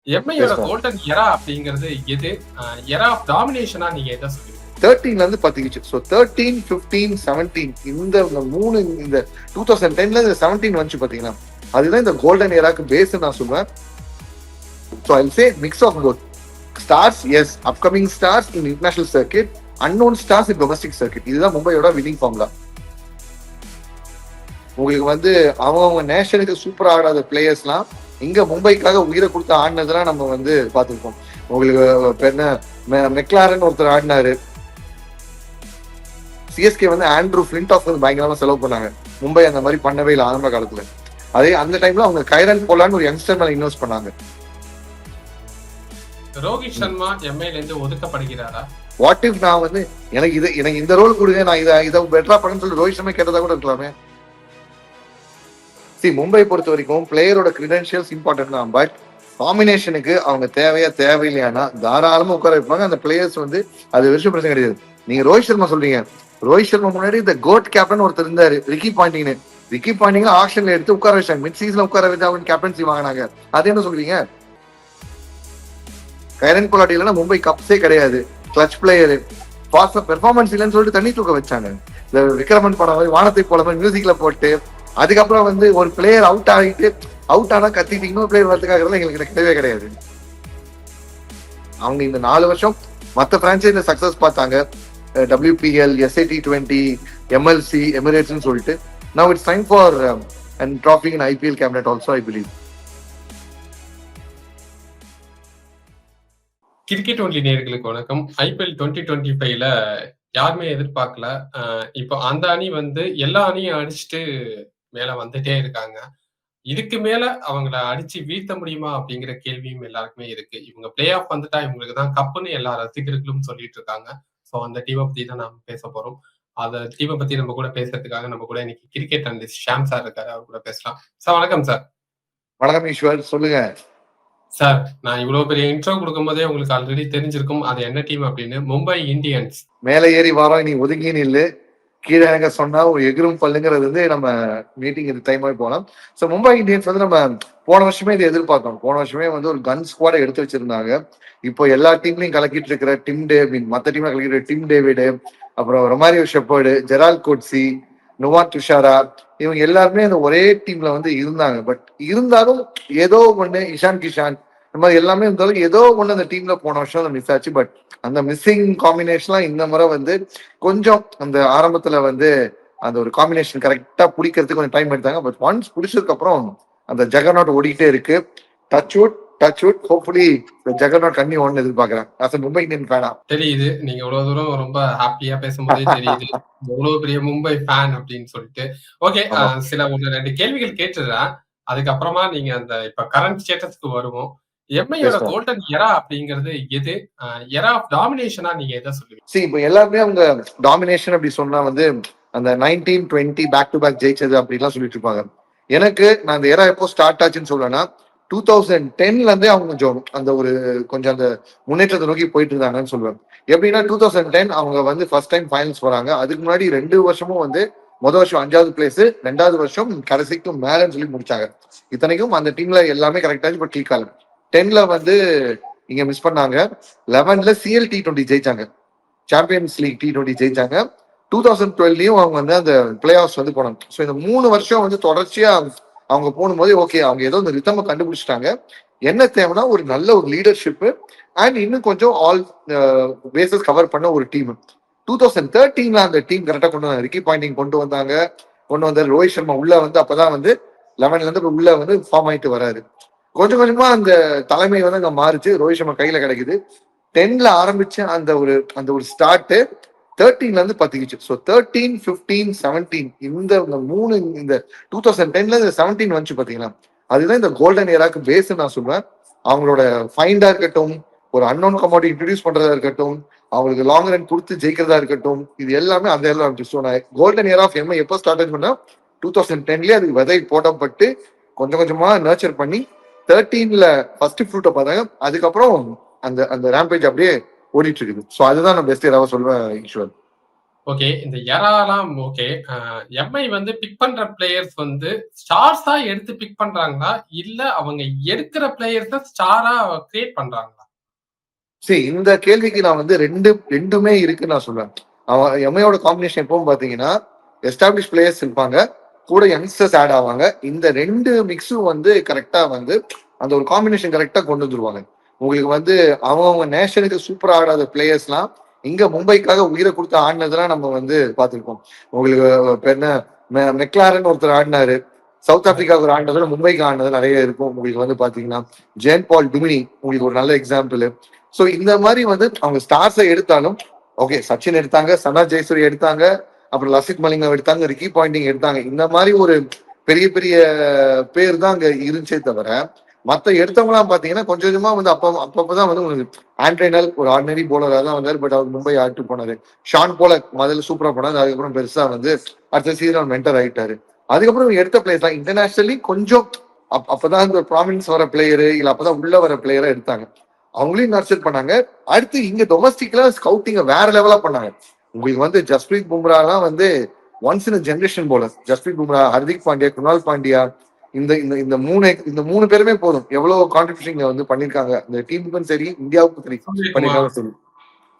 எம்ஐயோட golden எரா அப்படிங்கிறது எது? எரா of டாமினேஷனா நீங்க எதை சொல்லுவீங்க? 13ல இருந்து பத்துக்குச்சு. ஸோ 13, 15, 17 இந்த 3 இந்த 2010ல இருந்து 17 வந்துச்சு பாத்தீங்கன்னா, அதுதான் இந்த கோல்டன் ஏராக்கு பேஸ் நான் சொல்லுவேன். So I say mix of both. Stars yes, upcoming stars in international circuit, unknown stars in domestic circuit. இதுதான் மும்பையோட வின்னிங் ஃபார்முலா. உங்களுக்கு வந்து அவங்க நேஷனுக்கு சூப்பர் ஆடாத பிளேயர்ஸ்லாம் இங்க மும்பைக்காக உயிரை கொடுத்து ஆடினதெல்லாம் நம்ம வந்து பார்த்துருக்கோம். உங்களுக்கு என்ன மெக்லாரன் ஒருத்தர் ஆடினாரு. சிஎஸ்கே வந்து ஆண்ட்ரூ ஃபிளின்டாஃப் வந்து பயங்கரமா செலவு பண்ணாங்க. மும்பை அந்த மாதிரி பண்ணவே இல்லை ஆரம்ப காலத்துல. அதே அந்த டைம்ல அவங்க கைரன் போலான்னு ஒரு யங்ஸ்டர் மேல இன்வெஸ்ட் பண்ணாங்க. ரோஹித் சர்மா எம்ஐல இருந்து ஒதுக்கப்படுகிறாரா? வாட் இஃப் நான் வந்து எனக்கு இந்த ரோல் கொடுங்க, நான் இதை பெட்டரா பண்ணுன்னு சொல்லி ரோஹித் சர்மா கேட்டதா கூட இருக்கலாமே. மும்பை பொறுத்த வரைக்கும் பிளேயரோட கிரெடென்ஷியல்ஸ் இம்பார்ட்டன்ட் தான். பட் காம்பினேஷனுக்கு அவங்க தேவையில்லையானா தாராளமா உட்கார வைப்பாங்க. அந்த பிளேயர்ஸ் வந்து அது விஷயம் பிரச்சனை கிடையாது. நீங்க ரோஹித் சர்மா சொல்றீங்க, ரோஹித் சர்மா முன்னாடி இந்த கோட் கேப்டன் ஒருத்தர் இருந்தாரு, ரிக்கி பாண்டிங் ஆக்ஷன்ல எடுத்து உட்கார வச்சாங்க. மிட் சீசன்ல உட்கார வச்சு அவங்க கேப்டன்சி வாங்கினாங்க. அது என்ன சொல்றீங்க? கைரன் போலாட்டி இல்லைன்னா மும்பை கப்ஸே கிடையாது. கிளச் பிளேயரு பெர்ஃபார்மன்ஸ் இல்லைன்னு சொல்லிட்டு தண்ணி தூக்க வச்சாங்க. இந்த விக்ரமன் படம் மாதிரி வானத்தை போல மாதிரி மியூசிக்ல போட்டு, அதுக்கப்புறம் வந்து ஒரு பிளேயர் அவுட் ஆனா கத்திட்டு இன்னொரு பிளேயர் வரதுக்காக எங்களுக்கு கிடையவே கிடையாது. அவங்க இந்த 4 வருஷம் மற்ற பிரான்ச்சைஸ்ல சக்சஸ் பார்த்தாங்க. WPL, SA T20, MLC, எமிரேட்ஸ்னு சொல்லிட்டு. Now it's time for and dropping in IPL cabinet also, I believe. Cricket only நேயர்களுக்கு வணக்கம். IPL 2025ல யாருமே எதிர்பார்க்கல. இப்போ அந்த அணி வந்து எல்லா அணியும் அடிச்சுட்டு மேல வந்துட்டே இருக்காங்க. இதுக்கு மேல அவங்கள அடிச்சு வீழ்த்த முடியுமா அப்படிங்கிற கேள்வியும் எல்லாருக்குமே இருக்கு. இவங்க பிளே ஆஃப் வந்துட்டா இவங்களுக்கு தான் கப்புன்னு எல்லா ரசிகர்களும் சொல்லிட்டு இருக்காங்க. ஸோ அந்த டீமை பத்தி தான் நாம பேச போறோம். அந்த டீமை பத்தி நம்ம கூட பேசுறதுக்காக நம்ம கூட இன்னைக்கு கிரிக்கெட் அனலிஸ்ட் ஷாம் சார் இருக்காரு. அவர் கூட பேசலாம். சார் வணக்கம் சார். வணக்கம் ஈஸ்வர், சொல்லுங்க சார். நான் இவ்வளவு பெரிய இன்ட்ரோ கொடுக்கும் போதே உங்களுக்கு ஆல்ரெடி தெரிஞ்சிருக்கும் அது என்ன டீம் அப்படின்னு. மும்பை இந்தியன்ஸ். மேல ஏறி வாரம் நீ ஒதுங்கின்னு இல்லை, கீழே எனக்கு சொன்னா ஒரு எகிரும் பல்லுங்கிறது வந்து நம்ம மீட்டிங் இது டைமாவே போகலாம். ஸோ மும்பை இந்தியன்ஸ் வந்து நம்ம போன வருஷமே இதை எதிர்பார்த்தோம். போன வருஷமே வந்து ஒரு கன் ஸ்குவாட எடுத்து வச்சிருந்தாங்க. இப்போ எல்லா டீம்லையும் கலக்கிட்டு இருக்கிற மற்ற டீம்ல கலக்கிட்டு டிம் டேவிடு, அப்புறம் Romario shepherd, ஜெரால் Coetzee, Nuwan Dushara, இவங்க எல்லாருமே அந்த ஒரே டீம்ல வந்து இருந்தாங்க. பட் இருந்தாலும் ஏதோ ஒண்ணு இஷான் கிஷான் இந்த மாதிரி எல்லாமே இருந்தாலும் ஏதோ ஒண்ணு அந்த டீம்ல போன வருஷம் மிஸ் ஆச்சு. பட் அந்த மிஸ்ஸிங் காம்பினேஷன்லாம் இந்த முறை வந்து கொஞ்சம் அந்த ஆரம்பத்துல வந்து அந்த ஒரு காம்பினேஷன் கரெக்டா பிடிக்கிறதுக்கு கொஞ்சம் டைம் எடுத்தாங்க. பட் ஒன்ஸ் பிடிச்சதுக்கு அப்புறம் அந்த ஜெகர்நாட் ஓடிக்கிட்டே இருக்கு. டச் வுட் ஹோப்ஃபுல்லி ஜெகர்நாட் கண்ணி ஒன்னு எதிர்பார்க்கிறேன். as a மும்பை இந்தியன் ஃபேனா. தெரியுது நீங்க இவ்வளவு தூரம் ரொம்ப ஹாப்பியா பேசும்போதே தெரியுது எவ்வளவு பெரிய மும்பை ஃபேன் அப்படின்னு சொல்லிட்டு. ஓகே, சில 1-2 கேள்விகள் கேட்டுறேன். அதுக்கப்புறமா நீங்க அந்த இப்ப கரண்ட் ஸ்டேட்டஸ்க்கு வருவோம். எம்ஐயோட கோல்டன் எரா அப்படிங்கிறது எது? எரா ஆஃப் டாமினேஷனா நீங்க எதை சொல்லுவீங்க? இப்போ எல்லாருமே அவங்க டாமினேஷன் அப்படி சொன்னா வந்து அந்த 19-20 பேக் டு பேக் ஜெயிச்சது அப்படிலாம் சொல்லிட்டு இருப்பாங்க. எனக்கு நான் அந்த எரா எப்போ ஸ்டார்ட் ஆச்சுன்னு சொல்லனா 2010ல இருந்தே அவங்க கொஞ்சம் அந்த முன்னேற்றத்தை நோக்கி போயிட்டு இருந்தாங்கன்னு சொல்லுவேன். எப்படின்னா 2010 அவங்க வந்து ஃபர்ஸ்ட் டைம் ஃபைனல்ஸ் போறாங்க. அதுக்கு முன்னாடி 2 வருஷமும் வந்து முதல் வருஷம் 5வது பிளேஸ், 2வது வருஷம் கடைசிக்கும் மேலன்னு சொல்லி முடிச்சாங்க. இத்தனைக்கும் அந்த டீம்ல எல்லாமே கரெக்டாச்சு. பட் கீழ் 10ல வந்து இங்க மிஸ் பண்ணாங்க. 11ல CL T20 ஜெயிச்சாங்க, சாம்பியன்ஸ் லீக் T20 ஜெயிச்சாங்க. 2012லயும் அவங்க வந்து அந்த பிளே ஆஃப்ஸ் வந்து போனாங்க. ஸோ இந்த 3 வருஷம் வந்து தொடர்ச்சியா அவங்க போகும்போது ஓகே அவங்க ஏதோ இந்த ரித்தமை கண்டுபிடிச்சிட்டாங்க. என்ன தேவைன்னா ஒரு நல்ல ஒரு லீடர்ஷிப் அண்ட் இன்னும் கொஞ்சம் ஆல் பேசஸ் கவர் பண்ண ஒரு டீம். 2013ல அந்த டீம் கரெக்டா கொண்டு வந்தாங்க. ரிக்கி பாண்டிங் கொண்டு வந்தாரு. ரோஹித் சர்மா உள்ள வந்து அப்பதான் வந்து 11ல இருந்து உள்ள வந்து ஃபார்ம் ஆயிட்டு வராரு. கொஞ்சம் கொஞ்சமா அந்த தலைமை வந்து அங்க மாறிச்சு. ரோஹித் சர்மா கையில கிடைக்குது. 10ல ஆரம்பிச்ச அந்த ஒரு ஸ்டார்ட் 13ல இருந்து பத்துக்குச்சு. ஸோ 13, 15, 17 இந்த 3 இந்த 2010ல 17 வந்துச்சு பாத்தீங்களா, அதுதான் இந்த கோல்டன் ஏராக்கு பேஸ் நான் சொல்லுவேன். அவங்களோட ஃபைண்டா இருக்கட்டும், ஒரு அன்னோன் கமாடிட்டி இன்ட்ரடியூஸ் பண்றதா இருக்கட்டும், அவங்களுக்கு லாங் ரன் கொடுத்து ஜெயிக்கிறதா இருக்கட்டும், இது எல்லாமே அந்த ஏரியா இருந்துச்சு. ஸோ நான் கோல்டன் ஏரா ஆஃப் எம்ஐ எப்போ ஸ்டார்ட் பண்ணா 2010லயே அதுக்கு விதை போடப்பட்டு கொஞ்சம் கொஞ்சமா நர்ச்சர் பண்ணி 13ல ஃபர்ஸ்ட் ஃப்ரூட்டை பார்த்தாங்க. அதுக்கப்புறம் அந்த ரேம்பேஜ் அப்படியே ஓடிட்டு இருக்குது. ஸோ அதுதான் நான் பெஸ்ட் ஏராவா சொல்லுவேன் ஈஸ்வர். ஓகே. இந்த எராலாம் ஓகே. எம்ஐ வந்து பிக் பண்ற பிளேயர்ஸ் வந்து ஸ்டார்ஸா எடுத்து பிக் பண்றாங்களா? இல்ல அவங்க எடுக்கிற பிளேயர்ஸ ஸ்டாரா கிரியேட் பண்றாங்களா? சரி, இந்த கேள்விக்கு நான் வந்து ரெண்டுமே இருக்குன்னு நான் சொல்லுவேன். அவன் எம்ஐயோட காம்பினேஷன் எப்பவும் பாத்தீங்கன்னா எஸ்டாப்ளிஷ் பிளேயர்ஸ் இருப்பாங்க, கூட யங்ஸ்டர்ஸ் ஆட் ஆவாங்க. இந்த ரெண்டு மிக்ஸும் வந்து கரெக்டா வந்து அந்த ஒரு காம்பினேஷன் கரெக்டா கொண்டு வந்துருவாங்க. உங்களுக்கு வந்து அவங்க நேஷனுக்கு சூப்பரா ஆடாத பிளேயர்ஸ்லாம் இங்க மும்பைக்காக உயிரை கொடுத்து ஆடினதெல்லாம் நம்ம வந்து பார்த்திருக்கோம். உங்களுக்கு பேர் என்ன, மெக்லாரன் ஒருத்தர் ஆடினாரு. சவுத் ஆப்பிரிக்காவுக்கு ஒரு ஆடினதுல மும்பைக்கு ஆடினது நிறைய இருக்கும். உங்களுக்கு வந்து பாத்தீங்கன்னா ஜேன் பால் டுமினி உங்களுக்கு ஒரு நல்ல எக்ஸாம்பிள். சோ இந்த மாதிரி வந்து அவங்க ஸ்டார்ஸை எடுத்தாலும், ஓகே சச்சின் எடுத்தாங்க, சனா ஜெயசூரி எடுத்தாங்க, அப்புறம் லசித் மலிங்கா எடுத்தாங்க, ரிக்கி பாயிண்டிங் எடுத்தாங்க. இந்த மாதிரி ஒரு பெரிய பெரிய பேர் தான் அங்க இருந்துச்சே தவிர, மத்த எடுத்தவங்களாம் பாத்தீங்கன்னா கொஞ்சம் கொஞ்சமா வந்து அப்பப்பதான் வந்து உங்களுக்கு ஆண்ட்ரைனல் ஒரு ஆர்டினரி போலரா தான் வந்தாரு. பட் அவர் மும்பை ஆட்டு போனாரு. ஷான் போலக் முதல்ல சூப்பரா போனாரு. அதுக்கப்புறம் பெருசா வந்து அடுத்த சீசன் மென்டர் ஆயிட்டாரு. அதுக்கப்புறம் எடுத்த பிளேயர்ஸ் தான் இன்டர்நேஷனலி கொஞ்சம் அப்பதான் இந்த ப்ராமினன்ஸ் வர பிளேயரு இல்ல அப்பதான் உள்ள வர பிளேயரா எடுத்தாங்க. அவங்களையும் நர்ச்சர் பண்ணாங்க. அடுத்து இங்க டொமஸ்டிக்ல ஸ்கவுட்டிங்க வேற லெவலா பண்ணாங்க. உங்களுக்கு வந்து ஜஸ்பிரீத் பும்ராலாம் வந்து once in generation bowler. Jasprit Bumrah, Hardik Pandya, Kunal Pandya, இந்த இந்த இந்த மூணு பேருமே போதும் எவ்வளவு கான்ட்ரிபியூஷன் வந்து பண்ணிருக்காங்க இந்த டீமுக்கும் சரி இந்தியாவுக்கும் சரி சூரியகுமார். பண்ணிருக்காங்க சரி.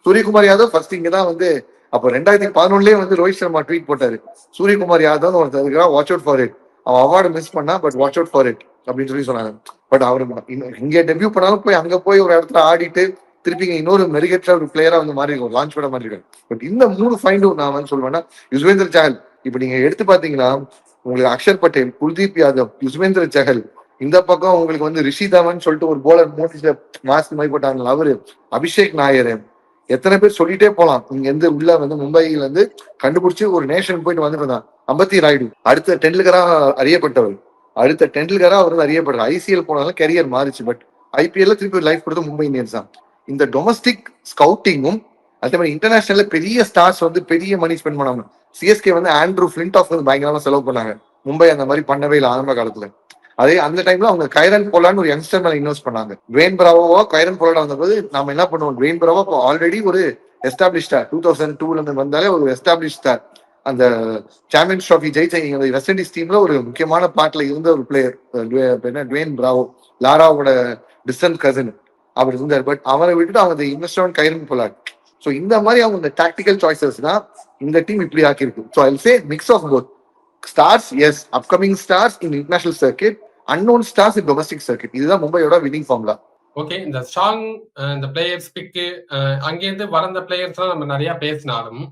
சூரியகுமார் யாதவ் ஃபர்ஸ்ட் இங்கதான் வந்து அப்போ 2011 வந்து ரோஹித் சர்மா ட்வீட் போட்டாரு. சூரியகுமார் யாதவ் ஒருத்தர் வாட்ச் அவுட் ஃபார் இட், அவன் அவார்டு மிஸ் பண்ணா but watch out for it அப்படின்னு சொல்லி சொன்னாங்க. பட் அவரு இங்க டெபியூ பண்ணாலும் போய் அங்க போய் ஒரு இடத்துல ஆடிட்டு திருப்பி இன்னொரு மெருகேற்ற ஒரு பிளேயரா வந்து மாறி இருக்கும், லான்ச் பண்ண மாதிரி இருக்காரு. பட் இந்த மூணு ஃபைண்டும் நான் வந்து சொல்லுவேன்னா யுஸ்வேந்தர் சஹல். இப்ப நீங்க எடுத்து பாத்தீங்கன்னா உங்களுக்கு அக்ஷர் பட்டேல், குல்தீப் யாதவ், யுஸ்வேந்தர் சஹல், இந்த பக்கம் உங்களுக்கு வந்து ரிஷி தவன் சொல்லிட்டு ஒரு போலர் மோட்டிஸ்ல மாஸ்க் மாதிரி போட்டாங்க அவரு, அபிஷேக் நாயர், எத்தனை பேர் சொல்லிட்டே போலாம். இங்க இருந்து உள்ள வந்து மும்பையில இருந்து கண்டுபிடிச்சு ஒரு நேஷன் போயிட்டு வந்துட்டு இருந்தான் அம்பத்தி ராயுடு. அடுத்த டெண்டுல்கரா அறியப்பட்டவர், அடுத்த டெண்டுல்கரா அவர் வந்து அறியப்படுறார். ஐசிஎல் போனாலும் கரியர் மாறிச்சு. பட் ஐபிஎல்ல திருப்பி லைஃப் கொடுத்து மும்பை இந்தியன்ஸ் தான். இந்த டொமஸ்டிக் ஸ்கவுட்டிங்கும் அதே மாதிரி இன்டர்நேஷனல்ல பெரிய ஸ்டார்ஸ் வந்து பெரிய மணி ஸ்பெண்ட் பண்ணாங்க. சிஎஸ்கே வந்து ஆண்ட்ரூ பிளின்டாஃப் வந்து பயங்கரமா செலவு பண்ணாங்க. மும்பை அந்த மாதிரி பண்ணவே இல்லை ஆரம்ப காலத்துல. அதே அந்த டைம்ல அவங்க கைரன் போலான்னு ஒரு யங்ஸ்டர் மேல இன்வெஸ்ட் பண்ணாங்க. டுவேன் பிராவோவா கைரன் போலான்னு வந்தபோது நம்ம என்ன பண்ணுவோம், டுவேன் பிராவோ ஆல்ரெடி ஒரு எஸ்டாப்ளிஷ் ஸ்டார். 2002ல இருந்து வந்தாலே ஒரு எஸ்டாப்ளிஷ் ஸ்டார். அந்த சாம்பியன்ஸ் ட்ராஃபி ஜெயிச்ச வெஸ்ட் இண்டீஸ் டீம்ல ஒரு முக்கியமான பார்ட்ல இருந்த ஒரு பிளேயர் டுவேன் பிராவோ, லாராவோட டிஸ்டன்ட் கசின் அவர் இருந்தார். பட் அவரை விட்டுட்டு அவங்க இன்வெஸ்ட் கைரன் போலார். ஸோ இந்த மாதிரி அவங்க இந்த டாக்டிக்கல் சாய்ஸஸ் தான் இந்த டீம் இப்படி ஆக்கியிருக்கு. So I say mix of both. Stars yes, upcoming stars in international circuit, unknown stars in domestic circuit. இதுதான் மும்பையோட வின்னிங் ஃபார்முலா. ஓகே. இந்த ஸ்ட்ராங் இந்த பிளேயர்ஸ் பிக்கு அங்கேருந்து வளர்ந்த பிளேயர்ஸ்லாம் நம்ம நிறைய பேசினாலும்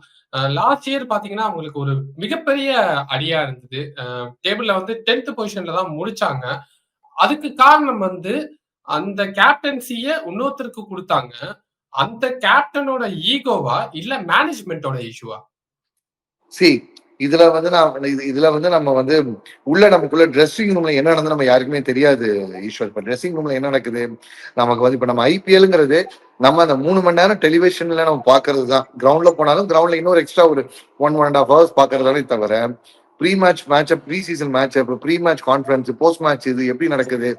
லாஸ்ட் இயர் பாத்தீங்கன்னா அவங்களுக்கு ஒரு மிகப்பெரிய அடியா இருந்தது. டேபிள்ல வந்து 10th பொசிஷன்ல தான் முடிச்சாங்க. அதுக்கு காரணம் வந்து அந்த கேப்டன்சிய இன்னொருத்தருக்கு கொடுத்தாங்க. அந்த கேப்டனோட ஈகோவா இல்ல மேனேஜ்மெண்டோட இஷ்யூவா? சி இதுல வந்து இதுல வந்து நம்ம வந்து உள்ள நமக்குள்ள ட்ரெஸ்ஸிங் ரூம்ல என்ன நடந்து நம்ம யாருக்குமே தெரியாது ஈஸ்வர். இப்ப ட்ரெஸ்ஸிங் ரூம்ல என்ன நடக்குது நமக்கு வந்து இப்ப நம்ம ஐபிஎல்ங்கிறது நம்ம அந்த 3 மணி நேரம் டெலிவிஷன்ல நம்ம பாக்குறது தான். கிரவுண்ட்ல போனாலும் கிரவுண்ட்ல இன்னொரு எக்ஸ்ட்ரா ஒரு 1.5 hours பாக்குறதானே தவிர pre match pre season match, அப்புறம் pre match conference, post match இது எப்படி நடக்குது,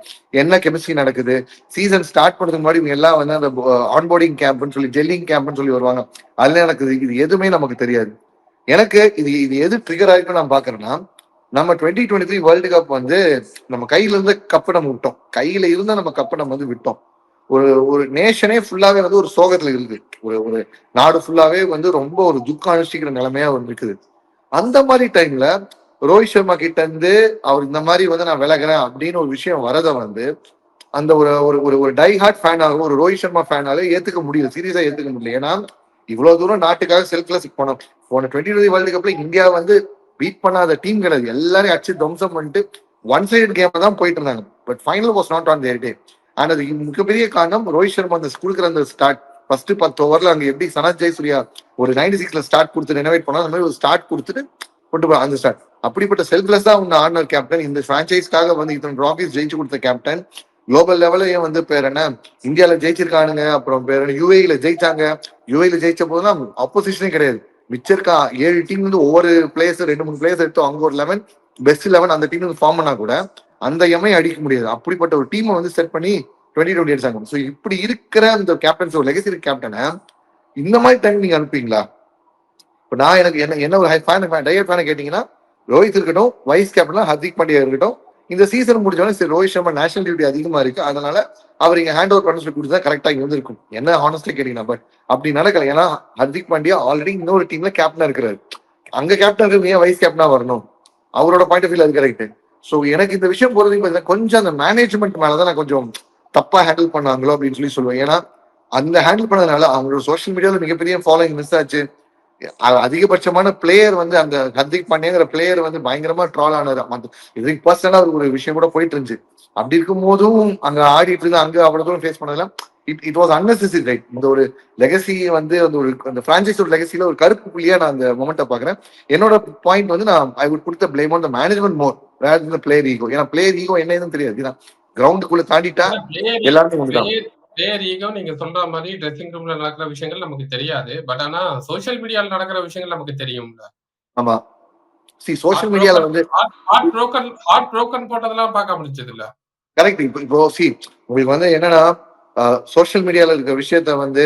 என்ன கெமிஸ்ட்ரி நடக்குது, சீசன் ஸ்டார்ட் பண்ணுறதுக்கு முன்னாடி இவங்க எல்லாம் வந்து அந்த ஆன்போர்டிங் கேம்ப்னு சொல்லி ஜெல்லிங் கேம்ப்னு சொல்லி வருவாங்க, அதுல நடக்குது. இது எதுவுமே நமக்கு தெரியாது. எனக்கு இது எது ட்ரிகர் ஆயிருக்கு நான் பாக்குறேன்னா, நம்ம 2023 வேர்ல்டு கப் வந்து நம்ம கையில இருந்த கப்பை நம்ம விட்டோம். கையில இருந்த நம்ம கப்பை நம்ம வந்து விட்டோம். ஒரு ஒரு நேஷனே ஃபுல்லாவே வந்து ஒரு சோகத்துல இருக்கு. ஒரு நாடு ஃபுல்லாவே வந்து ரொம்ப ஒரு துக்கம் அனுஷ்டிக்கிற நிலைமையா வந்து இருக்குது. அந்த மாதிரி டைம்ல ரோஹித் சர்மா கிட்ட இருந்து அவர் இந்த மாதிரி வந்து நான் விலகிறேன் அப்படின்னு ஒரு விஷயம் வரதை வந்து அந்த ஒரு ஒரு ஒரு டை ஹார்ட் ஃபேனாகவும் ஒரு ரோஹித் சர்மா ஃபேனாலே ஏத்துக்க முடியல, சீரியஸா ஏத்துக்க முடியல. ஏன்னா இவ்வளவு தூரம் நாட்டுக்காக செல்ஃப்லெஸ் போனோம். போன 2020 வேர்ல்டு கப்ல இந்தியா வந்து பீட் பண்ணாத டீம் கிடையாது. எல்லாரையும் அடிச்சு துவம்சம் பண்ணிட்டு ஒன் சைடு கேம் தான் போயிட்டு இருந்தாங்க. But final was not on their day. And அது மிகப்பெரிய காரணம் ரோஹித் சர்மா அந்த கொடுக்குற அந்த ஸ்டார்ட் ஃபர்ஸ்ட் 10 ஓவர்ல அங்க எப்படி சனத் ஜெயசூர்யா ஒரு 96ல ஸ்டார்ட் கொடுத்து ரெனோவேட் பண்ணா அந்த மாதிரி ஒரு ஸ்டார்ட் கொடுத்துட்டு கொண்டு போய் அந்த ஸ்டார்ட் அப்படிப்பட்ட செல்ஃப்லெஸ் தான் உங்க ஆர்னர் கேப்டன். இந்த பிரான்சைஸ்க்காக வந்து இத்தனை ட்ராஃபிஸ் ஜெயிச்சு கொடுத்த கேப்டன் குளோபல் லெவலையும் வந்து பேர் என்ன இந்தியால ஜெயிச்சிருக்கானுங்க. அப்புறம் பேர் என்ன யூஏல ஜெயிச்சாங்க. யூஏல ஜெயிச்ச போதுதான் அப்போசிஷனே கிடையாது. மிச்சிருக்கா 7 டீம் வந்து ஒவ்வொரு பிளேயர்ஸ் 2-3 பிளேயர்ஸ் எடுத்து அங்க ஒரு 11 பெஸ்ட் 11 அந்த டீம் ஃபார்ம் பண்ணா கூட அந்த எம்ஐ அடிக்க முடியாது. அப்படிப்பட்ட ஒரு டீமை வந்து செட் பண்ணி 2020 எடுத்தாங்க. ஸோ இப்படி இருக்கிற அந்த கேப்டன்ஸ் ஒரு லெகசி கேப்டனை இந்த மாதிரி டைம் நீங்க அனுப்புவீங்களா? இப்போ நான் எனக்கு என்ன ஒரு டையர் ஃபேனை கேட்டீங்கன்னா, ரோஹித் இருக்கட்டும், வைஸ் கேப்டனா ஹர்திக் பாண்டியா இருக்கட்டும். இந்த சீசன் முடிஞ்சோடனே சரி ரோஹித் சர்மா நேஷனல் டியூட்டி அதிகமா இருக்கு, அதனால அவர் இங்க ஹேண்ட் ஓவர் பண்ண சொல்லி கொடுத்தா கரெக்டா இங்க வந்திருக்கும். என்ன ஹானஸ்டா கேட்டீங்கன்னா, பட் அப்படி நடக்கல. ஏன்னா ஹர்திக் பாண்டியா ஆல்ரெடி இன்னொரு டீம்ல கேப்டனா இருக்கிறாரு. அங்க கேப்டன் இருக்கு, ஏன் வைஸ் கேப்டனா வரணும்? அவரோட பாயிண்ட் ஆஃப் வியூல அது கரெக்ட். ஸோ எனக்கு இந்த விஷயம் போறதுக்கு கொஞ்சம் அந்த மேனேஜ்மெண்ட் மேலதான் நான் கொஞ்சம் தப்பா ஹேண்டில் பண்ணாங்களோ அப்படின்னு சொல்லுவேன். ஏன்னா அந்த ஹேண்டில் பண்ணதுனால அவங்களோட சோஷியல் மீடியாவில் மிகப்பெரிய ஃபாலோயிங் மிஸ் ஆச்சு. அதிகபட்சமான பிளேயர் வந்து அந்த ஹர்திக் பாண்டியாங்கிற பிளேயர் வந்து பயங்கரமா ட்ரால் ஆனாரு. இதுக்கு பர்சனலா ஒரு விஷயம் கூட போயிட்டு இருந்துச்சு. அப்படி இருக்கும் போதும் அங்க ஆடிட்டு இருந்து அங்க அவ்வளவு தூரம் ஃபேஸ் பண்ணதெல்லாம் இட் வாஸ் அன்னெசரி, ரைட்? இந்த ஒரு லெகசி வந்து அந்த பிரான்சைஸோட லெகசியில ஒரு கருப்பு புள்ளியா நான் அந்த மொமெண்ட்டை பாக்குறேன். என்னோட பாயிண்ட் வந்து நான் I would put the blame on the management more rather than the player ego. ஏன்னா பிளேயர் ஈகோ என்ன ஏதுன்னு தெரியாது. கிரவுண்டுக்குள்ள தாண்டிட்டா எல்லாருமே ஒண்ணுதான். பிளேயர் ஈகோ நீங்க சொல்ற மாதிரி ட்ரெஸ்ஸிங் ரூம்ல நடக்கிற விஷயங்கள் நமக்கு தெரியாது. பட் ஆனா சோசியல் மீடியால நடக்கிற விஷயங்கள் நமக்கு தெரியும்ல. ஆமா, சோசியல் மீடியால வந்து ஹார்ட் ப்ரோக்கன் போட்டதெல்லாம் பார்க்க முடிஞ்சது இல்ல. கரெக்ட். இப்போ உங்களுக்கு வந்து என்னன்னா சோசியல் மீடியால இருக்கிற விஷயத்த வந்து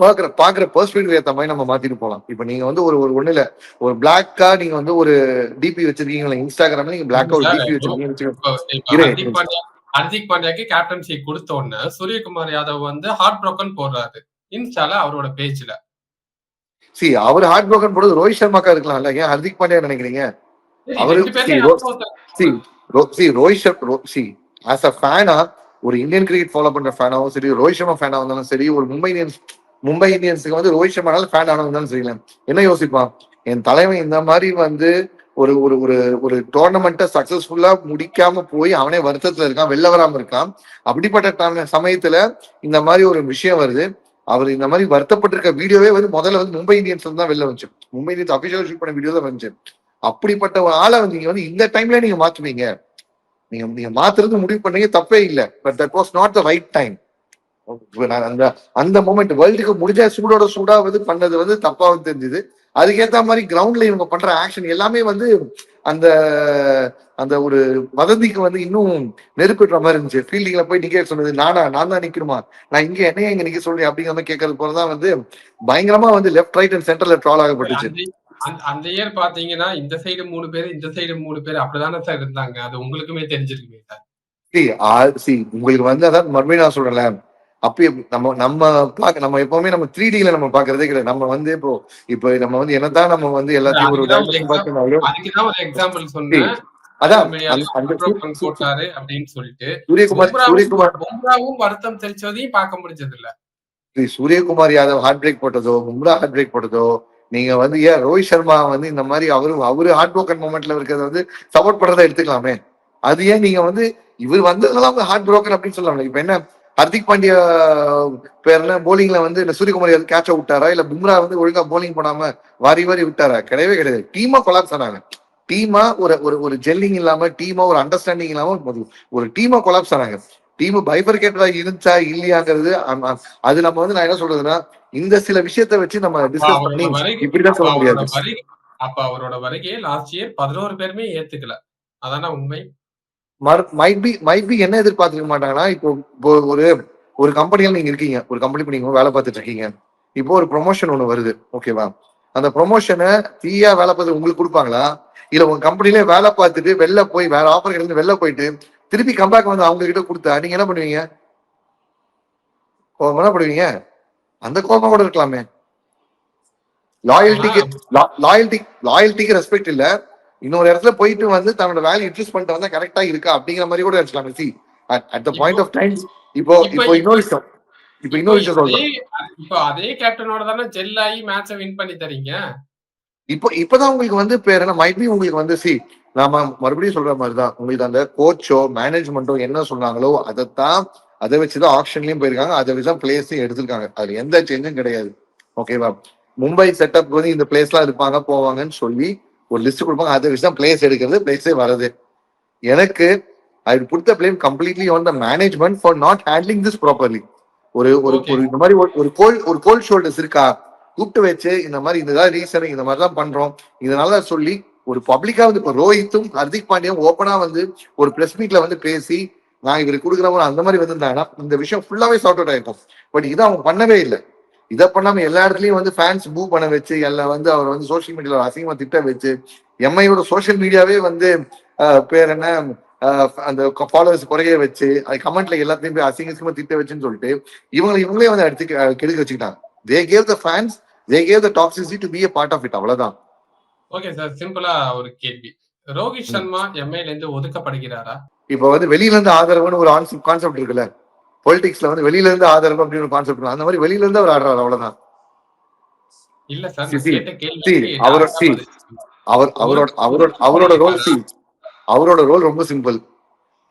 பாக்குற பெர்ஸ்பெக்டிவ் ஏத்த மாதிரி நம்ம மாத்திட்டு போலாம். இப்ப நீங்க வந்து ஒரு ஒண்ணு இல்ல, ஒரு பிளாக்கா நீங்க வந்து ஒரு டிபி வச்சிருக்கீங்களா இன்ஸ்டாகிராம்ல, நீங்க பிளாக்கா ஒரு டிபி வச்சிருக்கீங்க. ஹர்திக் பாண்டியாக்கு கேப்டன்சி கொடுத்த உடனே சூரியகுமார் யாதவ் வந்து ஹார்ட் ப்ரோக்கன் போடுறாரு இன்ஸ்டால அவரோட பேஜ்ல. அவர் ஹார்ட் ப்ரோக்கன் போடுறது ரோஹித் சர்மாக்கா இருக்கலாம்ல, ஏன் ஹர்திக் பாண்டியா நினைக்கிறீங்க? அவரு ரோஹித் சர்மா ஆஸ் அ ஃபேனா, ஒரு இந்தியன் கிரிக்கெட் ஃபாலோ பண்ற ஃபேனாவும் சரி, ரோஹித் சர்மா ஃபேனா இருந்தாலும் சரி, ஒரு மும்பை இந்தியன்ஸுக்கு வந்து ரோஹித் சர்மானால ஃபேன் ஆனவங்க சரியில்லை, என்ன யோசிப்பான்? என் தலைவன் இந்த மாதிரி வந்து ஒரு ஒரு ஒரு ஒரு டோர்னமெண்ட்டை சக்சஸ்ஃபுல்லா முடிக்காம போய் அவனே வருத்தத்துல இருக்கான், வெளில வராம இருக்கான். அப்படிப்பட்ட சமயத்துல இந்த மாதிரி ஒரு விஷயம் வருது. அவர் இந்த மாதிரி வருத்தப்பட்டிருக்க வீடியோவே வந்து முதல்ல வந்து மும்பை இந்தியன்ஸ் தான் வெளில வந்துச்சு. மும்பை இந்தியன்ஸ் அபிஷியல் ஷூட் பண்ண வீடியோ தான் வந்துச்சு. அப்படிப்பட்ட ஒரு ஆளை வந்து நீங்க வந்து இந்த டைம்ல நீங்க மாத்துவீங்க, நீங்க மாத்துறது முடிவு பண்ணீங்க, தப்பே இல்லை. But that was not the right time. அந்த அந்த மொமெண்ட் வேர்ல்டுக்கு முடிஞ்ச சூடோட சூடா வந்து பண்ணது வந்து தப்பாவும் தெரிஞ்சுது. அதுக்கேற்ற மாதிரி கிரவுண்ட்ல இவங்க பண்ற ஆக்ஷன் எல்லாமே வந்து அந்த அந்த ஒரு வதந்திக்கு வந்து இன்னும் நெருப்பிடுற மாதிரி இருந்துச்சு. ஃபீல்டிங்ல போய் நிக்க சொன்னது நான் தான் நிக்கணுமா, நான் இங்க என்னைய இங்க நிக்க சொல்றேன் அப்படிங்கிற மாதிரி கேட்கறது போலதான் வந்து பயங்கரமா வந்து லெஃப்ட் ரைட் அண்ட் சென்டர்ல ட்ரால் ஆகப்பட்டுச்சு. அந்த இயர் பாத்தீங்கன்னா இந்த சைடு 3 பேர், இந்த சைடு 3 பேர் அப்படிதானே சார் இருந்தாங்க. அது உங்களுக்குமே தெரிஞ்சிருக்குமே சார். உங்களுக்கு வந்து அதான் மறுபடியும் நான் சொல்றேன்ல, அப்ப நம்ம எப்பவுமே நம்ம 3Dல நம்ம பாக்குறதே கிடையாது. நம்ம வந்து இப்போ நம்ம வந்து என்னதான் நம்ம வந்து எல்லாத்தையும் ஒரு அதுக்குதான் ஒரு எக்ஸாம்பிள் சொன்னேன். போட்டாரு அப்படின்னு சொல்லிட்டு பும்ராவும் வருத்தம் தெரிச்சதையும் பார்க்க முடிஞ்சது இல்ல. சூரியகுமார் யாதவ் ஹார்ட் பிரேக் போட்டதோ, பும்ரா ஹார்ட் பிரேக் போட்டதோ, நீங்க வந்து ஏன் ரோஹித் சர்மா வந்து இந்த மாதிரி அவரு ஹார்ட் ப்ரோக்கன் மூமெண்ட்ல இருக்கிறத வந்து சப்போர்ட் பண்றதை எடுத்துக்கலாமே. அது ஏன் நீங்க வந்து இவர் வந்ததெல்லாம் ஹார்ட் ப்ரோக்கன் அப்படின்னு சொல்லலாம். இப்ப என்ன ஹர்திக் பாண்டியா பேர்ல போலிங்ல வந்து இந்த சூரியகுமார் கேட்ச விட்டாரா, இல்ல பும்ரா வந்து ஒழுங்கா போலிங் பண்ணாம வாரி விட்டாரா? கிடையவே கிடையாது. டீமா கொலாப்ஸ் ஆனாங்க. டீமா ஒரு ஜெல்லிங் இல்லாம, டீமா ஒரு அண்டர்ஸ்டாண்டிங் இல்லாம ஒரு டீமா கொலாப்ஸ் ஆனாங்க. டீம் பைபர்கேட்டடா இருந்துச்சா இல்லையாங்கிறது அது நம்ம வந்து நான் என்ன சொல்றதுன்னா, இந்த சில விஷயத்த வச்சு நம்ம டிஸ்கஸ் பண்ணி இப்படிதான் சொல்ல முடியாது. அப்ப அவரோட வருகையை லாஸ்ட் இயர் 11 பேருமே ஏத்துக்கல. அதான உண்மை. மைட் பி என்ன எதிர்பார்த்துக்க மாட்டாங்கன்னா, இப்போ ஒரு கம்பெனியில நீங்க இருக்கீங்க, ஒரு கம்பெனி நீங்க வேலை பார்த்துட்டு இருக்கீங்க. இப்போ ஒரு ப்ரொமோஷன் ஒண்ணு வருது, ஓகேவா? அந்த ப்ரொமோஷனை ஃப்ரீயா வேலை பார்த்து உங்களுக்கு கொடுப்பாங்களா, இல்ல உங்க கம்பெனிலே வேலை பார்த்துட்டு வெளில போய் வேற ஆஃபர் இருந்து வெளில போயிட்டு திருப்பி கம்பேக் வந்து அவங்க கிட்ட கொடுத்தா நீங்க என்ன பண்ணுவீங்க? கோபம் என்ன பண்ணுவீங்க? அந்த கோபம் கூட இருக்கலாமே. லாயல்ட்டிக்கு ரெஸ்பெக்ட் இல்ல, இன்னொரு இடத்துல போயிட்டு வந்து தன்னோட வேல்யூ இன்ட்ரூஸ் பண்ணிட்டு வந்தா கரெக்டா இருக்கா அப்படிங்கிற மாதிரி கூட இருக்கலாம். See at the point of time இப்போ இன்னொரு விஷயம் இப்போ அதே கேப்டனோட தானே ஜெல் ஆகி மேட்சை வின் பண்ணி தரீங்க. இப்பதான் உங்களுக்கு வந்து பேர் என்ன மைட் பி உங்களுக்கு வந்து நாம மறுபடியும் சொல்ற மாதிரிதான், உங்களுக்கு அந்த கோச்சோ மேனேஜ்மெண்டோ என்ன சொன்னாங்களோ அதை வச்சுதான் ஆப்ஷன்லயும் போயிருக்காங்க, அதை வச்சுதான் பிளேஸையும் எடுத்திருக்காங்க. அதுல எந்த சேஞ்சும் கிடையாது, ஓகேவா? மும்பை செட்டப் வந்து இந்த பிளேஸ் எல்லாம் இருப்பாங்க போவாங்கன்னு சொல்லி ஒரு லிஸ்ட் கொடுப்பாங்க, அதை வச்சுதான் பிளேஸ் எடுக்கிறது, பிளேஸே வருது. எனக்கு I put the blame completely on the management for not handling this properly. ஒரு இந்த மாதிரி ஒரு கோல்ட் ஷோல்டர்ஸ் இருக்கா, கூப்பிட்டு வச்சு இந்த மாதிரி இதுதான் ரீசன், இந்த மாதிரிதான் பண்றோம், இதனால சொல்லி ஒரு பப்ளிக்கா வந்து இப்போ ரோஹித்தும் ஹர்திக் பாண்டியும் ஓப்பனா வந்து ஒரு பிரஸ் மீட்ல வந்து பேசி நான் இவருக்கு கொடுக்குறவங்க அந்த மாதிரி வந்திருந்தாங்கன்னா இந்த விஷயம் ஃபுல்லாவே சார்ட் அவுட் ஆயிருக்கும். பட் இதை அவங்க பண்ணவே இல்லை. இதை பண்ணாம எல்லா இடத்துலயும் வந்து ஃபேன்ஸ் பூ பண்ண வச்சு எல்லாம் வந்து அவர் வந்து சோஷியல் மீடியால அசிங்கமா திட்ட வச்சு எம்ஐயோட சோஷியல் மீடியாவே வந்து பேர் என்ன அந்த ஃபாலோவர்ஸ் குறைய வச்சு அது கமெண்ட்ல எல்லாத்தையும் போய் அசிங்கமா திட்ட வச்சுன்னு சொல்லிட்டு இவங்களே வந்து அடுத்து கெடுக்க வச்சுக்கிட்டாங்க. They gave the fans, they gave the toxicity to be a part of it. அவ்வளவுதான். ஓகே சார், சிம்பிளா ஒரு கேள்வி. ரோஹித் சர்மா எம்ஐல இருந்து ஒதுக்கப்படுகிறாரா? இப்ப வந்து வெளியில இருந்து ஆதரவுன்னு ஒரு கான்செப்ட் இருக்குல்ல, பொலிட்டிக்ஸ்ல வந்து வெளியில இருந்து ஆதரவு அப்படின்னு ஒரு கான்செப்ட் இருக்கு. அந்த மாதிரி வெளியில இருந்து அவர் ஆடுறாரு. அவ்வளவுதான். இல்ல சார், நான் கேட்ட கேள்வி அவரோட ரோல் அவரோட ரோல் ரொம்ப சிம்பிள்.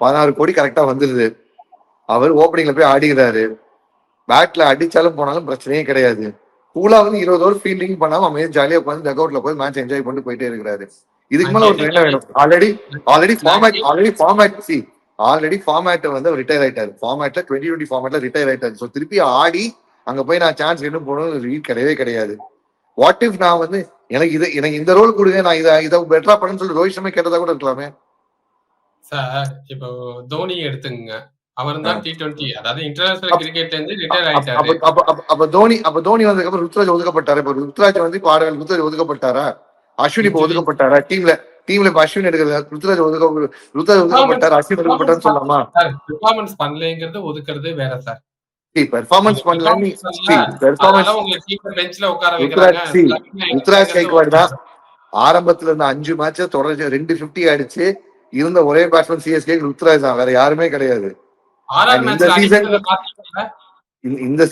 16 கோடி கரெக்டா வந்துருது. அவர் ஓப்பனிங்ல போய் ஆடிக்கிறாரு. பேட்ல அடிச்சாலும் போனாலும் பிரச்சனையே கிடையாது. கூலா வந்து 20 ஓவர் ஃபீல்டிங் பண்ணாம அமைதியா ஜாலியா உட்காந்து டக் அவுட்ல போய் மேட்ச் என்ஜாய் பண்ணிட்டு போயிட்டே இருக்கிறாரு. இதுக்கு மேல ஒரு என்ன வேணும்? ஆல்ரெடி ஃபார்மேட் வந்து ரிட்டையர் ஆயிட்டாரு. ஃபார்மேட்ல 2020 ஃபார்மேட்ல ரிட்டையர் ஆயிட்டாரு. ஸோ திருப்பி ஆடி அங்க போய் நான் சான்ஸ் இன்னும் போகணும் கிடையவே கிடையாது. வாட் இஃப் நான் வந்து எனக்கு இந்த ரோல் கொடுங்க, நான் இதை பெட்டரா பண்ணுன்னு சொல்லி ரோஹித் சர்மா கேட்டதா கூட இருக்கலாமே சார். இப்போ தோனி எடுத்துங்க, அவர் தான் T20 அதாவது இன்டர்நேஷனல் கிரிக்கெட்ல இருந்து ரிட்டையர் ஆயிட்டாரு. அப்ப தோனி வந்ததுக்கு அப்புறம் ருத்ராஜ் ஒதுக்கப்பட்டாரு. இப்ப ருத்ராஜ் வந்து இப்ப ஆடவர் ருத்ராஜ் ஒதுக்கப்பட்டாரா? அஸ்வின் இப்ப ஒதுக்கப்பட்டாரா? டீம்ல இப்ப அஸ்வின் எடுக்கிறது ருத்ராஜ் ஒதுக்கப்பட்டாரு, அஸ்வின் ஒதுக்கப்பட்டாருன்னு சொல்லலாமா? பெர்ஃபார்மன்ஸ் பண்ணலங்கிறது ஒதுக்குறது வேற சார். பெர்ஃபார்மன்ஸ் பண்ணல ருத்ராஜ் கைக்வாட் தான் ஆரம்பத்துல இருந்த 5 மேட்ச் தொடர்ச்சி 2 50 அடிச்சு இருந்த ஒரே பேட்ஸ்மேன் சிஎஸ்கே ருத்ராஜ் தான், வேற யாருமே கிடையாது. இந்த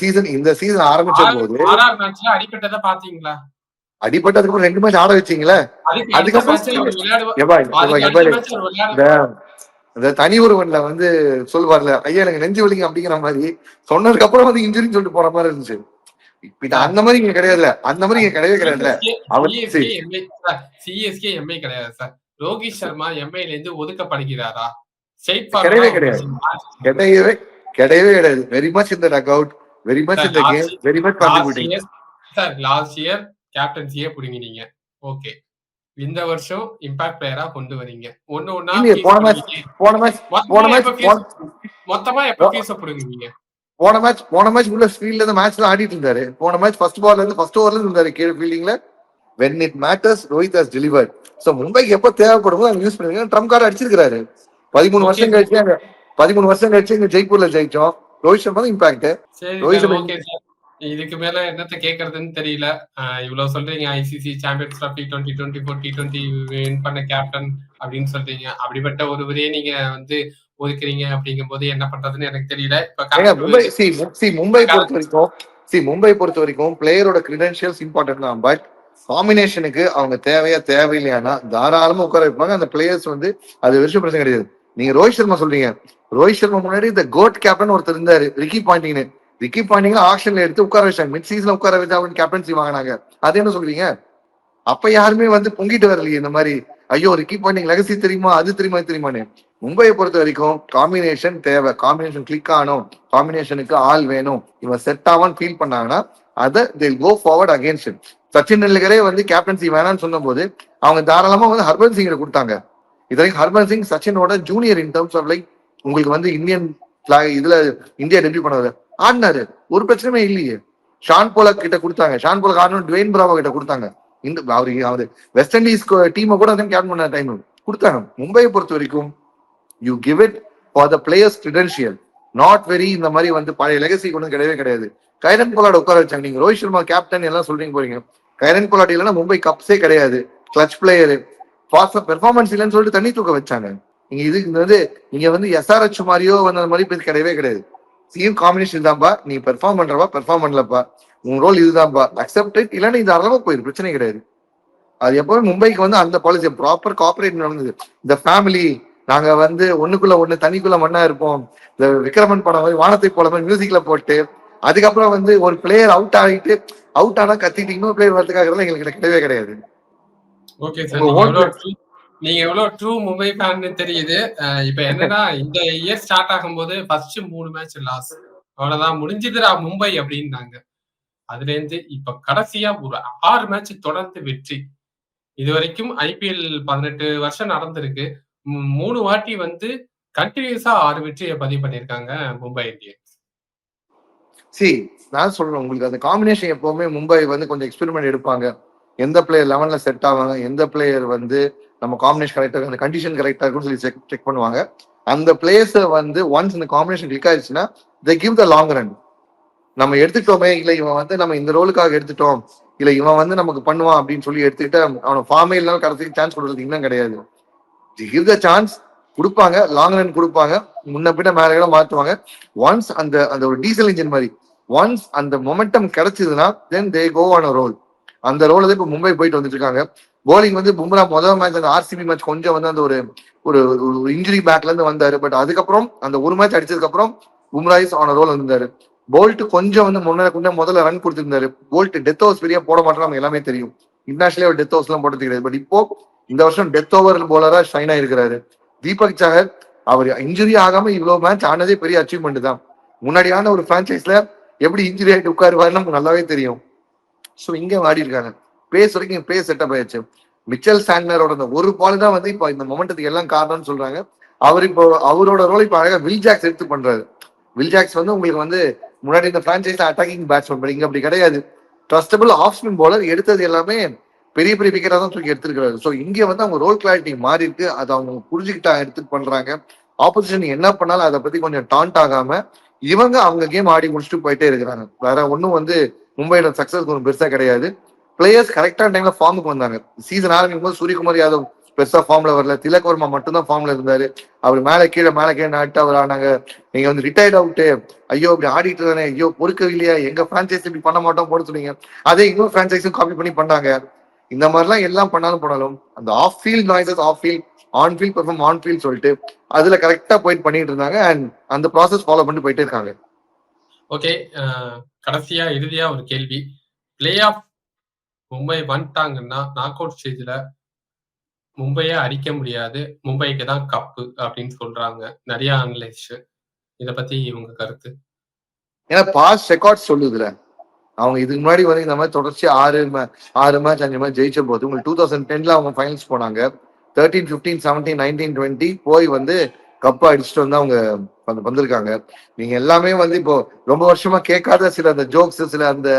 சீசன் ஆரம்பிச்ச போது அடிப்பட்டதுக்கு 2 மேட்ச் ஆட வச்சீங்களா? இந்த தனி ஒருவன்ல வந்து சொல்லுவார்ல, ஐயா எனக்கு நெஞ்சு வலிங்க அப்படிங்கிற மாதிரி சொன்னதுக்கு அப்புறம் வந்து இன்ஜுரின்னு சொல்லிட்டு போற மாதிரி இருந்துச்சு. அந்த மாதிரி இங்க கிடையாதுல, அந்த மாதிரி இங்க கிடையவே கிடையாதுல. சிஎஸ்கே எம்ஐ கிடையாது சார். ரோஹித் சர்மா எம்ஐல இருந்து ஒதுக்கப்படுகிறாரா? கிடையவே கிடையாது. கிடையவே கிடையாது. வெரி மச் இந்த டக் அவுட், வெரி மச் இந்த game, very much contributing. Sir last year கேப்டன்சியே புடிங்கினீங்க. ஓகே, இந்த வருஷம் இம்பாக்ட் பிளேயரா கொண்டு வரீங்க. ஒண்ணா மொத்தமா எப்ப பீஸ் புடுங்குவீங்க? போன மேட்ச் உள்ள ஃபீல்ட்ல இருந்து மேட்ச்ல ஆடிட்டு இருந்தாரு. போன மேட்ச் ஃபர்ஸ்ட் ஓவர்ல இருந்து இருந்தாரு கீழ ஃபீல்டிங்ல. when it matters Rohit has delivered. So மும்பைக்கு எப்ப தேவைப்படுமோ அதை யூஸ் பண்ணுவீங்க. ட்ரம்ப் கார்டு அடிச்சிருக்காரு. 13 வருஷம் கழிச்சு இங்க ஜெய்ப்பூர்ல ஜெயிச்சோம். ரோஹித் சர்மா இம்பாக்ட். இதுக்கு மேல என்னத்த கேக்குறதுன்னு தெரியல. இவ்வளவு சொல்றீங்க, ICC champions trophy 2024 T20 win பண்ண கேப்டன் அப்படின்னு சொல்றீங்க. அப்படிப்பட்ட ஒருவரே நீங்க வந்து ஒதுக்குறீங்க அப்படிங்கும் போது என்ன பண்றதுன்னு எனக்கு தெரியல. மும்பை பொறுத்த வரைக்கும் பிளேயரோட கிரெடென்ஷியல்ஸ் இம்பார்ட்டன்ட் தான். பட் காம்பினேஷனுக்கு அவங்க தேவையில்லையானா தாராளமா உட்கார வைப்பாங்க. அந்த பிளேயர்ஸ் வந்து அது விஷயம் பிரச்சனை கிடையாது. நீங்க ரோஹித் சர்மா சொல்றீங்க. ரோஹித் சர்மா முன்னாடி இந்த கோட் கேப்டன் ஒருத்தர் இருந்தாரு, ரிக்கி பாண்டிங் ஆக்ஷன்ல எடுத்து உட்கார வச்சாங்க. மிட் சீசன்ல உட்கார வச்சா அவருக்கு கேப்டன்சி வாங்கினாங்க. அது என்ன சொல்றீங்க? அப்ப யாருமே வந்து பொங்கிட்டு வரலையே இந்த மாதிரி, ஐயோ ரிக்கி பாண்டிங் லெகசி தெரியுமா, அது தெரியுமான்னு. மும்பையை பொறுத்த வரைக்கும் காம்பினேஷன் தேவை. காம்பினேஷன் கிளிக் ஆகணும், காம்பினேஷனுக்கு ஆள் வேணும், இவன் செட் ஆவான்னு ஃபீல் பண்ணாங்கன்னா அதை they'll go forward against it. Sachin டெண்டுல்கரே வந்து கேப்டன்சி வேணான்னு சொன்ன போது அவங்க தாராளமா வந்து ஹர்பன் சிங் கொடுத்தாங்க. இதுவரைக்கும் ஹர்பன் சிங் சச்சினோட junior in terms of like உங்களுக்கு வந்து இந்தியன் இதுல இந்தியா டெபியூ பண்ணது ஆடினாரு, ஒரு பிரச்சனையுமே இல்லையே. ஷான் போலக் கிட்ட கொடுத்தாங்க, ஷான் போலக் ஆடணும். டுவேன் பிராவோ கிட்ட கொடுத்தாங்க. இந்த அவரு வெஸ்ட் இண்டீஸ் டீமை கூட கேப்டன் பண்ண டைம் கொடுத்தாங்க. மும்பையை பொறுத்த வரைக்கும் you give it for the players credential, not very இந்த மாதிரி வந்து பழைய லெகசி கொண்டு கிடையவே கிடையாது. கைரன் பொலாட் உட்கார வச்சாங்க. நீங்க ரோஹித் சர்மா கேப்டன் எல்லாம் சொல்றீங்க போறீங்க. கைரன் பொலாட் இல்லைன்னா மும்பை கப்ஸே கிடையாது. கிளச் பிளேயரு, பெர்ஃபார்மன்ஸ் இல்லைன்னு சொல்லிட்டு தண்ணி தூக்க வச்சாங்க. நீங்க இதுக்கு வந்து நீங்க வந்து SRH மாதிரியோ வந்து மாதிரி கிடையவே கிடையாது. சீம் காம்பினேஷன் தான்ப்பா, நீ பெர்ஃபார்ம் பண்ணலப்பா, உன் ரோல் இதுதான்ப்பா, அக்செப்ட் இட். இல்லைன்னா இது அளவா போயிரு, பிரச்சனை கிடையாது. அது எப்பவுமே மும்பைக்கு வந்து அந்த பாலிசி ப்ராப்பர் கார்பரேட் நடந்தது. இந்த ஃபேமிலி நாங்க வந்து ஒண்ணுக்குள்ள ஒண்ணு தனிக்குள்ள மண்ணா இருப்போம். இந்த விக்ரமன் படம் மாதிரி வானத்தை போல மாதிரி மியூசிக்ல போட்டு அதுக்கப்புறம் வந்து ஒரு பிளேயர் அவுட் ஆனா கத்திட்டு இன்னொரு பிளேயர் வரதுக்காக எங்களுக்கு கிடையவே கிடையாது. ஓகே சார், நீங்க எவ்வளவு ட்ரூ மும்பை ஃபேன்னு தெரியுது. இப்ப என்னன்னா இந்த இயர் ஸ்டார்ட் ஆகும்போது ஃபர்ஸ்ட் 3 மேட்ச் லாஸ், அவ்வளவுதான் முடிஞ்சதுடா மும்பை அப்படின்னாங்க. அதுல இருந்து இப்ப கடைசியா ஒரு 6 மேட்ச் தொடர்ந்து வெற்றி. இது வரைக்கும் IPL 18 வருஷம் நடந்திருக்கு. 3 வாட்டி வந்து கண்டினியூஸா 6 வெற்றியை பதிவு பண்ணிருக்காங்க மும்பை இந்தியன்ஸ். நான் சொல்றேன் உங்களுக்கு அந்த காம்பினேஷன் எப்பவுமே மும்பை வந்து கொஞ்சம் எக்ஸ்பெரிமெண்ட் எடுப்பாங்க. எந்த பிளேயர் 11ல செட் ஆவாங்க, எந்த பிளேயர் வந்து நம்ம காம்பினேஷன் கரெக்டா அந்த கண்டிஷன் கரெக்டா இருக்கும்னு சொல்லி செக் பண்ணுவாங்க. அந்த பிளேயர்ஸை வந்து ஒன்ஸ் இந்த காம்பினேஷன் கிளிக் ஆயிடுச்சுன்னா they give the long run. நம்ம எடுத்துட்டோமே, இல்ல இவன் வந்து நம்ம இந்த ரோலுக்காக எடுத்துட்டோம், இல்ல இவன் வந்து நமக்கு பண்ணுவான் அப்படின்னு சொல்லி எடுத்துக்கிட்டு அவனை ஃபார்மே இல்லாம கடைசிக்கு சான்ஸ் கொடுக்கறது இன்னும் கிடையாது. give the சான்ஸ் கொடுப்பாங்க, லாங் ரன் கொடுப்பாங்க, முன்ன பின்ன மேல மாற்றுவாங்க. ஒன்ஸ் அந்த அந்த ஒரு டீசல் இன்ஜின் மாதிரி ஒன்ஸ் அந்த மொமெண்டம் கிடைச்சதுன்னா தென் தே கோ ஆன் அ ரோல். அந்த ரோல தான் இப்ப மும்பை போயிட்டு வந்துட்டு இருக்காங்க. போலிங் வந்து பும்ரா முதல் மேட்ச் அந்த ஆர்சிபி மேட்ச் கொஞ்சம் வந்து அந்த ஒரு ஒரு இன்ஜுரி பேக்ல இருந்து வந்தாரு. பட் அதுக்கப்புறம் அந்த ஒரு மேட்ச் அடிச்சதுக்கு அப்புறம் பும்ரா இஸ் ஆன் ரோல் வந்திருந்தாரு. போல்ட் கொஞ்சம் வந்து முதல்ல ரன் கொடுத்திருந்தாரு. போல்ட் டெத் ஓவர்ஸ் பெரிய போட மாட்டோம், நமக்கு எல்லாமே தெரியும். இன்டர்நேஷனலே ஒரு டெத் ஓவர்ஸ் எல்லாம் போட்டது கிடையாது. பட் இப்போ இந்த வருஷம் டெத் ஓவர் போலரா ஷைன் ஆயிருக்கிறாரு. தீபக் சஹர் அவர் இன்ஜுரி ஆகாம இவ்வளவு மேட்ச் ஆனதே பெரிய அச்சீவ்மெண்ட் தான். முன்னாடியான ஒரு பிரான்சைஸ்ல எப்படி இன்ஜுரி ஆகிட்டு உட்காருவாருன்னு நமக்கு நல்லாவே தெரியும். ஸோ இங்க ஆடி இருக்காங்க. பேஸ் வரைக்கும் பேஸ் செட்டப் ஆயிடுச்சு. மிச்சல் சாண்ட்னரோட அந்த ஒரு பால் தான் வந்து இப்போ இந்த மொமெண்டத்துக்கு எல்லாம் காரணம்னு சொல்றாங்க. அவர் இப்போ அவரோட ரோல் இப்போ அழகா வில் ஜாக்ஸ் எடுத்து பண்றாரு. வில் ஜாக்ஸ் வந்து உங்களுக்கு வந்து முன்னாடி இந்த பிரான்சைஸ்ல அட்டாக்கிங் பேட்ஸ்மேன், பட் இங்க அப்படி கிடையாது. ட்ரஸ்டபிள் ஆஃப் ஸ்பின் பவுலர், எடுத்தது எல்லாமே பெரிய பெரிய விக்கெட்டா தான் தூக்கி எடுத்துருக்காரு. ஸோ இங்க வந்து அவங்க ரோல் கிளாரிட்டி மாறி இருக்கு. அதை அவங்க புரிஞ்சுக்கிட்டா எடுத்து பண்றாங்க. ஆப்போசிஷன் என்ன பண்ணாலும் அதை பத்தி கொஞ்சம் டாண்ட் ஆகாம இவங்க அவங்க கேம் ஆடி முடிச்சுட்டு போயிட்டே இருக்கிறாங்க. வேற ஒன்னும் வந்து மும்பையோட சக்சஸ் கொஞ்சம் பெருசா கிடையாது. பிளேயர்ஸ் கரெக்டான டைம்ல ஃபார்முக்கு வந்தாங்க. சீசன் ஆரம்பிக்கும் போது சூரியகுமார் யாதவ் பெருசா ஃபார்ம்ல வரல, திலக் வர்மா மட்டும் தான் ஃபார்ம்ல இருந்தாரு. அவர் மேல கீழே நாட்டு அவர் ஆனாங்க. நீங்க வந்து ரிட்டையர்ட் அவுட்டு, ஐயோ இப்படி ஆடிட்டு தானே, ஐயோ பொறுக்கவில்லையா, எங்க பிரான்சைஸ் இப்படி பண்ண மாட்டோம் போட சொன்னீங்க, அதே இன்னொரு பிரான்சைஸும் காப்பி பண்ணி பண்ணாங்க. இந்த மாதிரிலாம் எல்லாம் பண்ணாலும் அந்த off field noises off field, on field perform on field சொல்லிட்டு அதுல கரெக்டா போயிட்டு பண்ணிட்டு இருந்தாங்க. அண்ட் அந்த ப்ராசஸ் ஃபாலோ பண்ணி போயிட்டே இருக்காங்க. ஓகே, கடைசியா இறுதியா ஒரு கேள்வி. பிளே ஆஃப் மும்பை வந்துட்டாங்கன்னா நாக் அவுட் ஸ்டேஜ்ல மும்பையை அடிக்க முடியாது, மும்பைக்கு தான் கப்பு அப்படின்னு சொல்றாங்க நிறைய அனலிஸ்ட். இத பத்தி உங்க கருத்து? ஏன்னா பாஸ்ட் ரெக்கார்ட் சொல்லுதுல, அவங்க இதுக்கு முன்னாடி வந்து இந்த மாதிரி தொடர்ச்சி 6 மேட்ச் 5 மேட்ச் ஜெயிச்ச போது உங்களுக்கு 2010ல அவங்க ஃபைனல்ஸ் போனாங்க. 13, 15, 17, 19, 20 போய் வந்து கப்பா அடிச்சுட்டு வந்து அவங்க வந்திருக்காங்க. நீங்க எல்லாமே வந்து இப்போ ரொம்ப வருஷமா கேட்காத சில அந்த ஜோக்ஸ், சில அந்த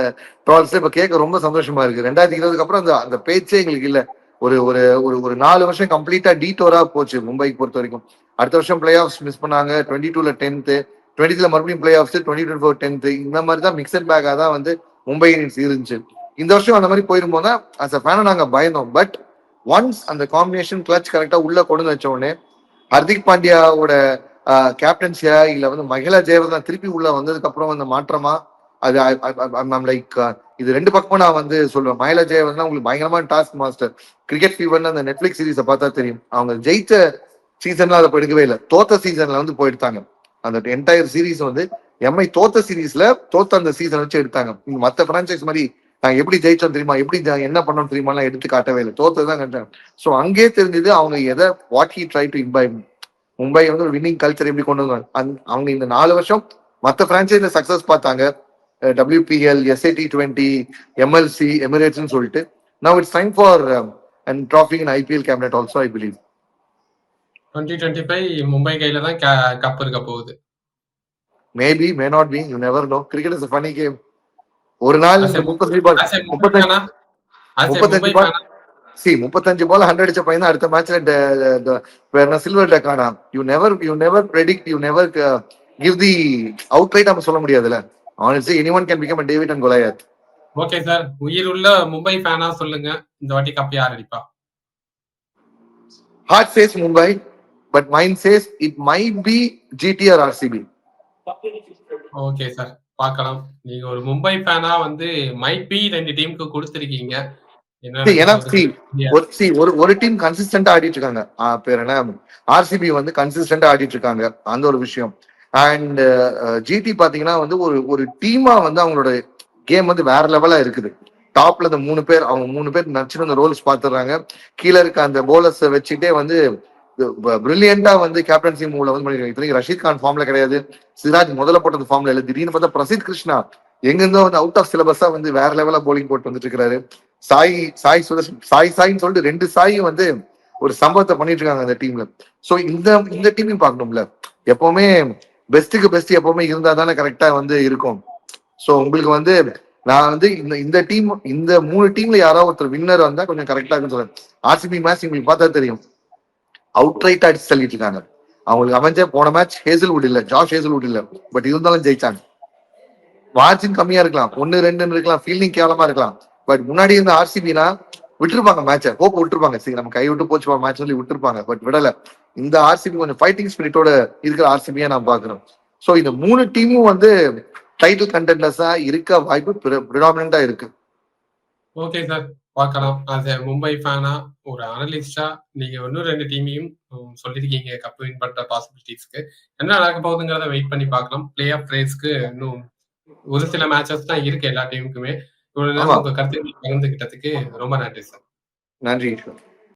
ட்ரால்ஸ் இப்ப கேட்க ரொம்ப சந்தோஷமா இருக்கு. 2020க்கு அப்புறம் அந்த பேச்சே எங்களுக்கு இல்ல. ஒரு ஒரு ஒரு 4 வருஷம் கம்ப்ளீட்டா டீட்டோரா போச்சு மும்பைக்கு பொறுத்த வரைக்கும். அடுத்த வருஷம் பிளே ஆஃப்ஸ் மிஸ் பண்ணாங்க. 22ல 10th, 20ல மறுபடியும் பிளே ஆஃப்ஸ், 2024 10th. இந்த மாதிரி தான் மிக்சட் பேக்கா தான் வந்து மும்பை இந்தியன்ஸ் இருந்துச்சு. இந்த வருஷம் அந்த மாதிரி போயிரும்போது தான் அஸ் அ ஃபேனை நாங்க பயந்தோம். பட் ஒன்ஸ் அந்த காம்பினேஷன் கிளச் கரெக்டா உள்ள கொண்டு வச்ச உடனே ஹர்திக் பாண்டியாவோட கேப்டன்சியா இல்ல வந்து மகிழா ஜெயவர்தன் திருப்பி உள்ள வந்ததுக்கு அப்புறம் அந்த மாற்றமா அது லைக் இது ரெண்டு பக்கமும் நான் வந்து சொல்லுவேன். மகிழா ஜெயவர்தன் உங்களுக்கு பயங்கரமான டாஸ்க் மாஸ்டர். கிரிக்கெட் ஃபீவர்னு அந்த நெட்ஃபிளிக்ஸ் சீரீஸை பார்த்தா தெரியும். அவங்க ஜெயிச்ச சீசன்ல அதை எடுக்கவே இல்லை, தோத்த சீசன்ல வந்து போயிடுத்தாங்க. அந்த என்டையர் சீரீஸ் வந்து எம்ஐ தோத்த சீரீஸ்ல தோத்த அந்த சீசன் வச்சு எடுத்தாங்க. மத்த பிரான்சைஸ் மாதிரி நாங்க எப்படி ஜெயிச்சோம் தெரியுமா, எப்படி என்ன பண்ணோம் தெரியுமா எடுத்து காட்டவே இல்லை, தோத்ததான் கண்டாங்க. ஸோ அங்கே தெரிஞ்சது அவங்க எதை what he try to imbibe. Mumbai வந்து ஒரு வின்னிங் கல்ச்சர் எப்படி கொண்டு வந்தாங்க. அவங்க இந்த 4 வருஷம் மற்ற பிரான்சைஸ்ல சக்சஸ் பார்த்தாங்க. WPL, SA T20, MLC, எமிரேட்ஸ்னு சொல்லிட்டு. Now it's time for and trophy in IPL cabinet also I believe. 2025 Mumbai கையில தான் கப் இருக்க போகுது. Maybe, may not be, you never know. Cricket is a funny game. ஒரு நாள் 35 பால் 100 அடிச்ச பையன் அடுத்த மேட்ச்ல சில்வர் டக் ஆனா. You never predict, you never give the outright நம்ம சொல்ல முடியாதுல. honestly anyone can become a David and Goliath. Okay sir, உயிர் உள்ள மும்பை ஃபேனா சொல்லுங்க, இந்த வாட்டி கப் யார் அடிப்பா? Heart says Mumbai, but mind says it might be GT or RCB. Okay sir, பார்க்கலாம். நீங்க ஒரு மும்பை ஃபேனா வந்து மைட் பி 2 டீமுக்கு கொடுத்திருக்கீங்க. ஒரு டீம் கன்சிஸ்டன்டா ஆடிட்டு இருக்காங்க. பேர் என்ன, RCB வந்து கன்சிஸ்டன்டா ஆடிட்டு இருக்காங்க. அந்த ஒரு விஷயம். அண்ட் GT பாத்தீங்கன்னா வந்து ஒரு டீமா வந்து அவங்களோட கேம் வந்து வேற லெவலா இருக்குது. டாப்ல இந்த 3 பேர், அவங்க 3 பேர் நச்சுன்னு அந்த ரோல்ஸ் பாத்துறாங்க. கீழே இருக்க அந்த போலர்ஸ் வச்சுட்டே வந்து பிரில்லியண்டா வந்து கேப்டன்சி மூவ்ல வந்து பண்ணிருக்காங்க. ரஷீத் கான் ஃபார்ம்ல கிடையாது, சிராஜ் முதல்ல போட்டது ஃபார்ம்ல இல்லை. திடீர்னு பார்த்தா பிரசித் கிருஷ்ணா எங்கிருந்தோ வந்து அவுட் ஆஃப் சிலபஸா வந்து வேற லெவலா போலிங் போட்டு வந்துட்டு இருக்காரு. சாயின்னு சொல்லிட்டு 2 சாய் வந்து ஒரு சம்பவத்தை பண்ணிட்டு இருக்காங்க அந்த டீம்ல. சோ இந்த டீமையும் பார்க்கணும்ல. எப்பவுமே பெஸ்ட்டுக்கு பெஸ்ட் எப்பவுமே இருந்தா தானே கரெக்டா வந்து இருக்கும். ஸோ உங்களுக்கு வந்து நான் வந்து இந்த டீம் இந்த 3 டீம்ல யாராவது ஒருத்தர் வின்னர் வந்தா கொஞ்சம் கரெக்டா இருக்குன்னு சொல்றேன். ஆர்சிபி மேட்ச் உங்களுக்கு பார்த்தா தெரியும், அவுட் ரைட்டா அடிச்சு தள்ளிட்டு இருக்காங்க. அவங்களுக்கு அமைஞ்ச போன மேட்ச் ஹேசல்வுட் இல்ல, ஜாஷ் ஹேசல்வுட் இல்ல, பட் இருந்தாலும் ஜெயிச்சாங்க. மார்ஜின் கம்மியா இருக்கலாம், 1-2 இருக்கலாம், ஃபீல்டிங் கேவலமா இருக்கலாம், பட் முன்னாடி இருந்த ஆர்சிபினா விட்டுருப்பாங்க மேட்சை, ஹோப் விட்டுருப்பாங்க, சரி நம்ம கை விட்டு போச்சுப்பா மேட்ச் சொல்லி விட்டுருப்பாங்க, பட் விடல. இந்த ஆர்சிபி கொஞ்சம் ஃபைட்டிங் ஸ்பிரிட்டோட இருக்கிற ஆர்சிபியா நான் பாக்குறேன். ஸோ இந்த 3 டீமும் வந்து டைட்டில் கண்டெண்டர்ஸா இருக்க வாய்ப்பு ப்ரிடாமினண்டா இருக்கு. ஓகே சார், பார்க்கலாம். ஆஸ் எ மும்பை ஃபேனா, ஒரு அனலிஸ்டா நீங்க இன்னும் 2 டீமையும் சொல்லியிருக்கீங்க கப் வின் பண்ற பாசிபிலிட்டிஸ்க்கு. என்ன நடக்க போகுதுங்கிறத வெயிட் பண்ணி பார்க்கலாம். பிளே ஆஃப் ரேஸ்க்கு இன்னும் ஒரு சில மேட்சஸ் தான் இருக்கு எல்லா டீமுக்குமே. இவ்வளவு ஆமா, நேரம் உங்க கருத்துக்களை பகிர்ந்துகிட்டதுக்கு ரொம்ப நன்றி சார். நன்றி ஈஸ்வர்.